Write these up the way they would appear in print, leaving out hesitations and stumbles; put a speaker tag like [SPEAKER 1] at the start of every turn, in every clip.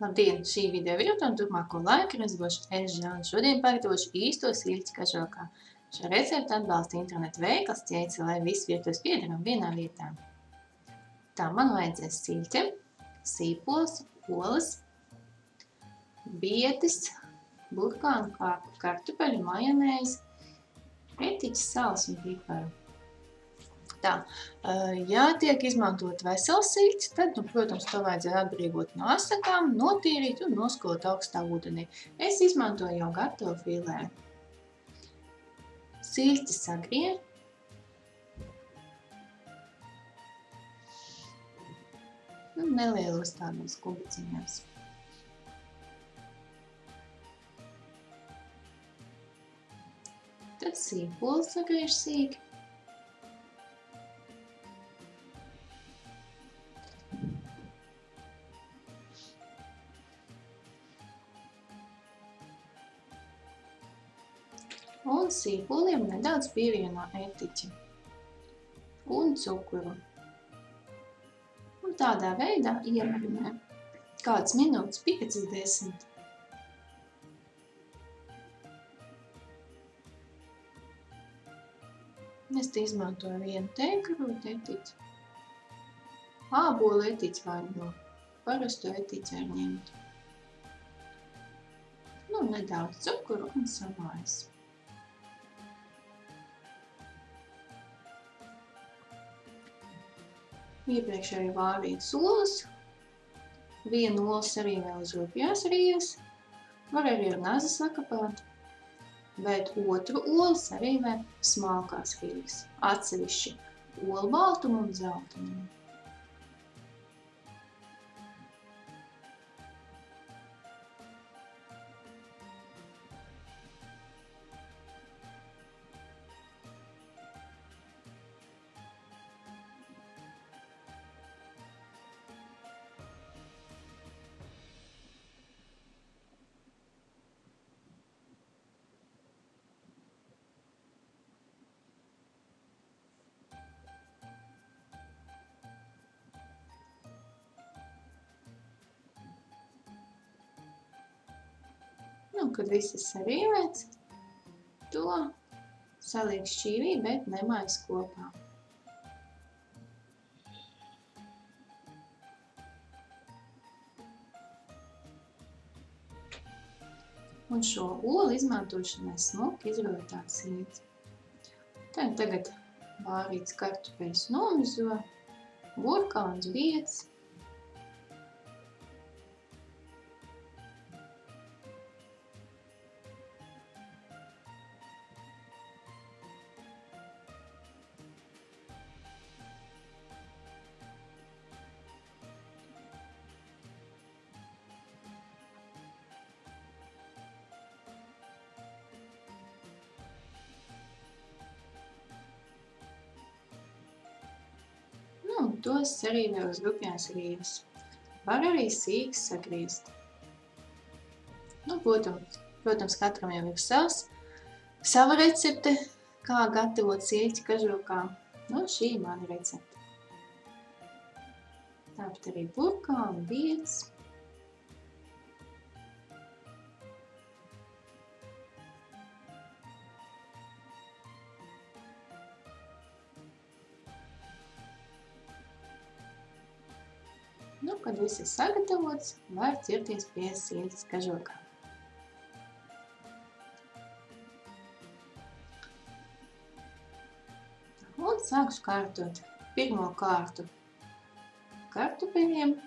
[SPEAKER 1] Labdien! Šī video virtuve un turpmāko laiku rezdošu Žana. Šodien pagatavošu īsto siļķi kažokā. Šo receptu atbalsta internetu veikals Ķeica, lai visi virtuves piedaram vienā vietā. Tā man vajadzēs siļķe, sīpols, olas, bietes, burkānu, kartupeļu, majonēzi, etiķis, sāls un piparu. Tā, ja tiek izmantot vesels siļķis, tad, protams, to vajadzētu atbrīvot no asakām, notīrīt un noskot augstā ūdenī. Es izmantoju jau gatavu filē. Siļķi sagriež. Nelielos tādos kubiciņos. Tad sīpoli sagriež sīki. Un sīpoliem nedaudz pievieno etiķi un cukuru. Un tādā veidā iemarinē kādas minūtes, 5–10. Es te izmantoju vienu tēkarūtu etiķi. Ābolu etiķi vai no parasto etiķi var ņemt. Nu, nedaudz cukuru un samais. Iepriekšēji vārīt olas. Vienu olu sarīvē uz rupjās rīves. Var arī ar nazi sakapāt. Bet otru olu sarīvē smalkās rīves. Atsevišķi olu baltumu un zeltainumu. Un, kad viss ir sarīvēts, to saliek šķīvī, bet nemais kopā. Un šo olu izmantošanai smuki izrotāt siļķi. Tagad vārīts kartupeļus nomizo, burkāns, bietes. Un tos sarīvē uz rupjās rīves. Var arī sīki sagriezt. Nu, protams, katram jau ir sava recepte, kā gatavot siļķi kažokā. Nu, šī ir mana recepte. Tāpat arī burkāni, bietes. Nu, kad viss ir sagatavots, var ķerties pie siļķes kažokā. Un sākšu kārtot pirmo kārtu kartupeļiem.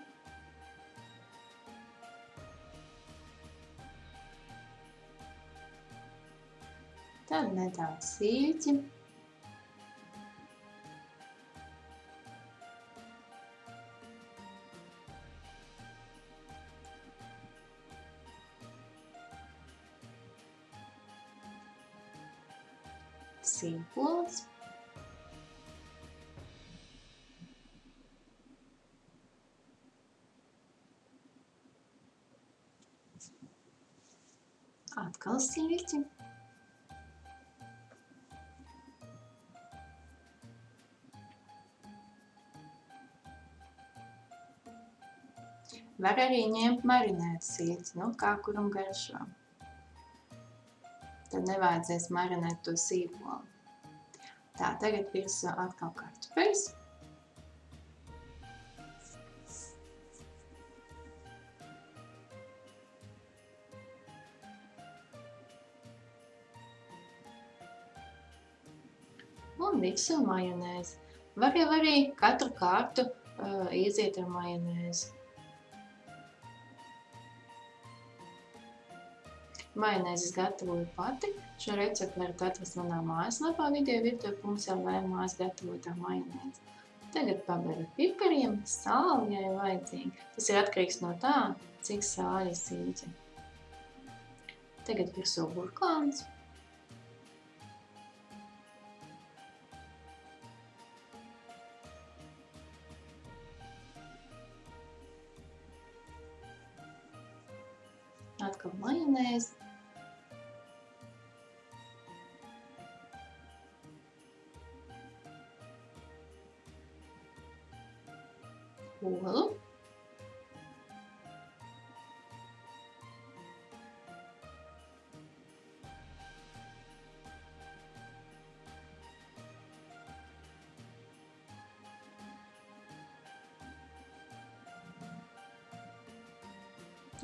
[SPEAKER 1] Tad nedaudz siļķi. Sīpols. Atkal siļķi. Var arī ņemt marinētu sīci, kā kuram garšo. Tad nevajadzēs marinēt to sīpolu. Tā, tagad virsū atkal kartupeļus. Un virsū majonēzi. Var jau arī katru kārtu iziet ar majonēzi. Majonēzes gatavoju pati. Šo recepti varat atrast manā mājaslapā videovirtuve.lv mājas gatavotā majonēze. Tagad paberu pipariem, sāli, ja ir vajadzīgi. Tas ir atkarīgs no tā, cik sāļi sīķi. Tagad virsū burkāns. Atkal majonēzi. Olu.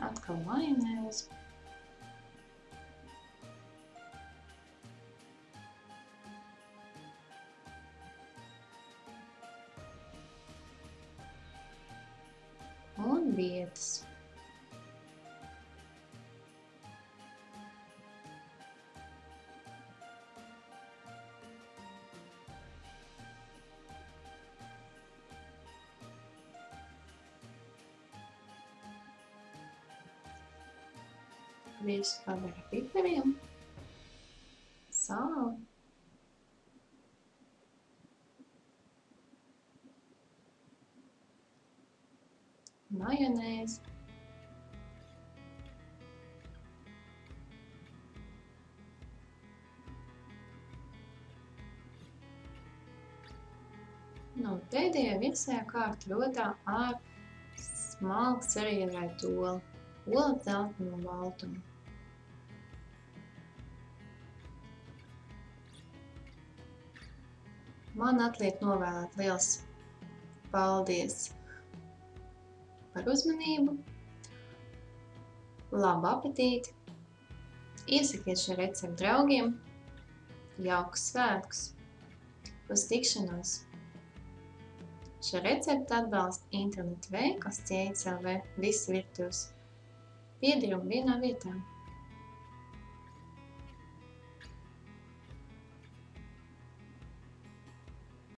[SPEAKER 1] Atkal majonēzi. Un vietas. Visu paberu pipariem, sāli. Majonēzi. Nu, pēdējā virsējā kārta rodā ar smalku sarīvētu olu. Ola dzeltenu un baltumu. Man atliek novēlēt liels paldies par uzmanību, labu apetīti, iesakiet šo recepti draugiem, jaukus svētkus, uz tikšanos. Šo recepti atbalsta internetu veikals CICLV visas virtuves. Piedirumi vienā vietā.